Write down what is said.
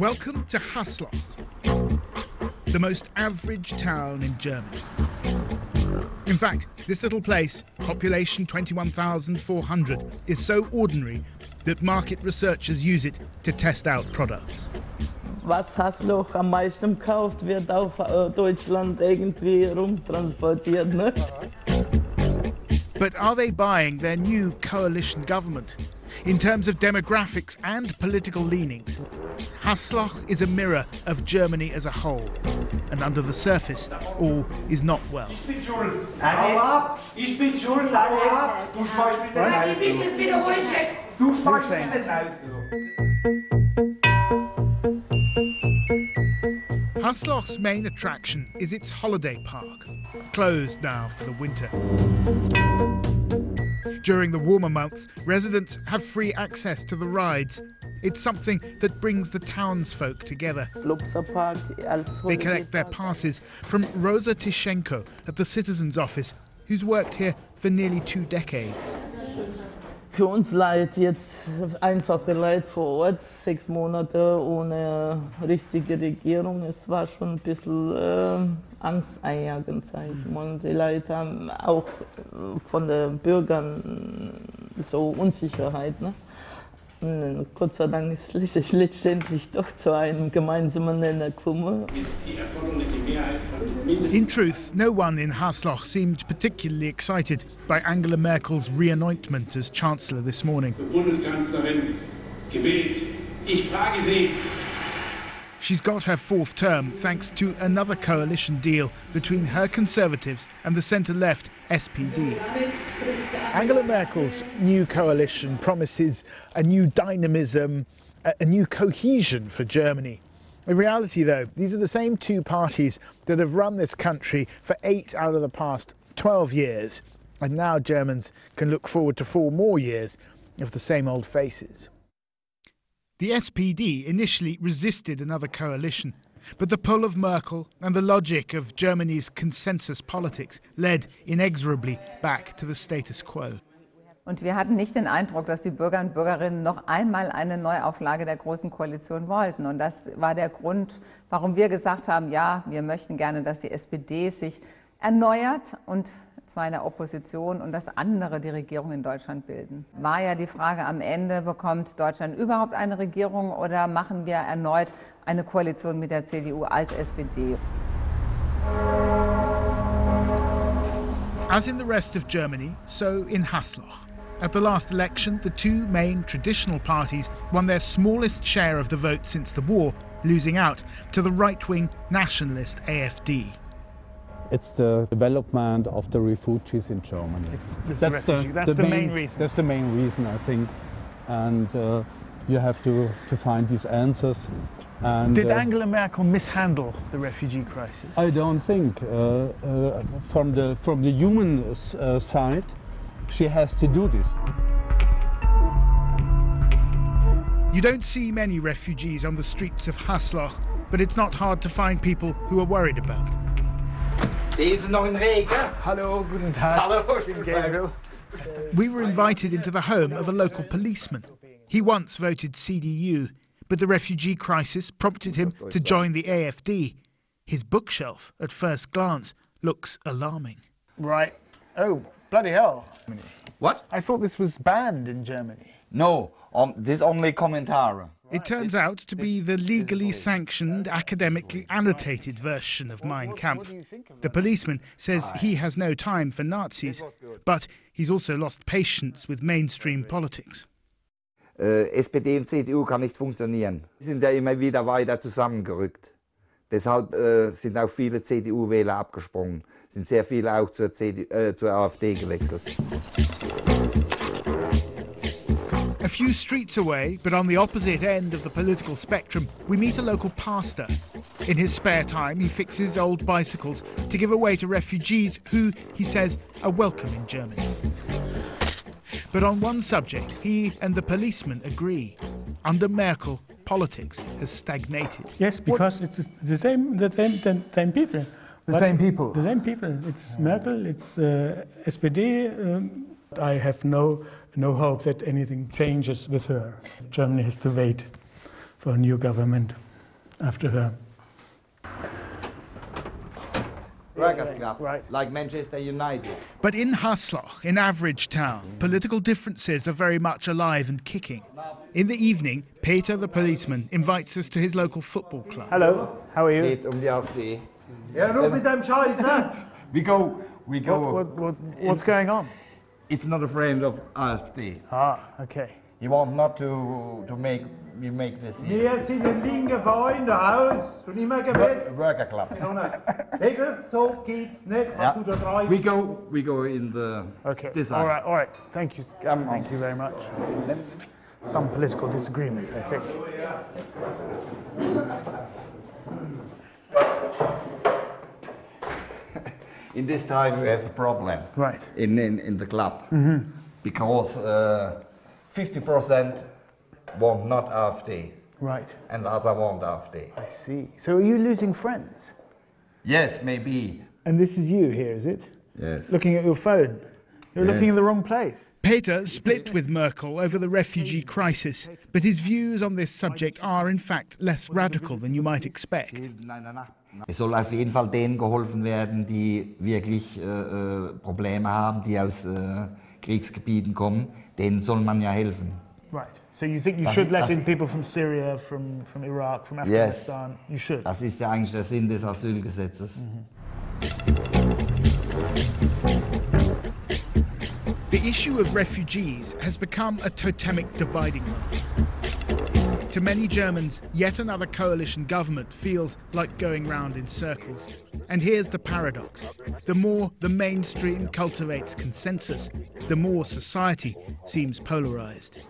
Welcome to Hassloch, the most average town in Germany. In fact, this little place, population 21,400, is so ordinary that market researchers use it to test out products. Was Hassloch am meisten kauft, wird auf Deutschland irgendwie rumtransportiert, ne? But are they buying their new coalition government? In terms of demographics and political leanings, Hassloch is a mirror of Germany as a whole. And under the surface, all is not well. Ich bin schuld. Hau ab. Ich bin schuld. Hau ab. Du schmeißt mich nicht raus. Ich bin wieder ruhig jetzt. Du schmeißt mich nicht raus. Hassloch's main attraction is its holiday park, closed now for the winter. During the warmer months, residents have free access to the rides. It's something that brings the townsfolk together. They collect their passes from Rosa Tischenko at the Citizens Office, who's worked here for nearly 2 decades. Für uns Leute jetzt einfache Leute vor Ort, 6 Monate ohne richtige Regierung. Es war schon ein bisschen angsteinjagend, sage ich mal. Die Leute haben auch von den Bürgern so Unsicherheit. Ne? Und Gott sei Dank ist es letztendlich doch zu einem gemeinsamen Nenner gekommen. In truth, no one in Hassloch seemed particularly excited by Angela Merkel's reanointment as chancellor this morning. Bundeskanzlerin gewählt. Ich frage Sie. She's got her 4th term thanks to another coalition deal between her Conservatives and the centre-left SPD. Angela Merkel's new coalition promises a new dynamism, a new cohesion for Germany. In reality, though, these are the same 2 parties that have run this country for 8 out of the past 12 years, and now Germans can look forward to 4 more years of the same old faces. The SPD initially resisted another coalition, but the pull of Merkel and the logic of Germany's consensus politics led inexorably back to the status quo. Und wir hatten nicht den Eindruck, dass die Bürger und Bürgerinnen noch einmal eine Neuauflage der Großen Koalition wollten. Und das war der Grund, warum wir gesagt haben, ja, wir möchten gerne, dass die SPD sich erneuert und zwar in der Opposition und dass andere die Regierung in Deutschland bilden. War ja die Frage am Ende, bekommt Deutschland überhaupt eine Regierung oder machen wir erneut eine Koalition mit der CDU als SPD? As in the rest of Germany, so in Hassloch. At the last election, the 2 main traditional parties won their smallest share of the vote since the war, losing out to the right-wing nationalist AfD. It's the development of the refugees in Germany. That's the main reason. That's the main reason, I think. And you have to find these answers. And, Did Angela Merkel mishandle the refugee crisis? I don't think. From the human side, she has to do this. You don't see many refugees on the streets of Hassloch, but it's not hard to find people who are worried about them. Stehen Sie noch im Regen? Hallo, guten Tag. Hallo, ich bin Gabriel. We were invited into the home of a local policeman. He once voted CDU, but the refugee crisis prompted him to join the AfD. His bookshelf, at first glance, looks alarming. Right. Oh, bloody hell. What? I thought this was banned in Germany. No, this only commentare. It turns out to be the legally sanctioned, academically annotated version of Mein Kampf. The policeman says he has no time for Nazis, but he's also lost patience with mainstream politics. SPD und CDU kann nicht funktionieren. Sie sind ja immer wieder weiter zusammengerückt. Deshalb sind auch viele CDU-Wähler abgesprungen. Sind sehr viele auch zur AfD gewechselt. A few streets away, but on the opposite end of the political spectrum, we meet a local pastor. In his spare time, he fixes old bicycles to give away to refugees who, he says, are welcome in Germany. But on one subject, he and the policeman agree. Under Merkel, politics has stagnated. Yes, because it's the same people. The same people? The same people. It's Merkel, it's SPD. I have no hope that anything changes with her. Germany has to wait for a new government. after her. Workers' club, right. like Manchester United. But in Hassloch, in Average Town, political differences are very much alive and kicking. In the evening, Peter the policeman invites us to his local football club. Hello, how are you? Geht die AfD. Ja, nur mit dem Scheiß, ne? We go. What's going on? It's not a friend of AfD. Ah, okay. He want not to make this here. Wir sind ein linker Verein, der Haus, schon immer gewesen. Worker club. Regel, so geht's nicht, was du da treibst. We go in the Okay. design. All right. Thank you. Come on. Thank you very much. Some political disagreement, I think. In this time we have a problem. Right. In the club. Because 50% want not AfD. Right. And the other want AfD. I see. So are you losing friends? Yes, maybe. And this is you here, is it? Yes. Looking at your phone. You're Yes. looking in the wrong place. Peter split with Merkel over the refugee crisis, but his views on this subject are in fact less radical than you might expect. Es soll auf jeden Fall denen geholfen werden, die wirklich Probleme haben, die aus Kriegsgebieten kommen. Denen soll man ja helfen. Right. So you think you should let in people from Syria, from Iraq, from Afghanistan? You should. Das ist ja eigentlich der Sinn des Asylgesetzes. The issue of refugees has become a totemic dividing line. To many Germans, yet another coalition government feels like going round in circles. And here's the paradox. The more the mainstream cultivates consensus, the more society seems polarized.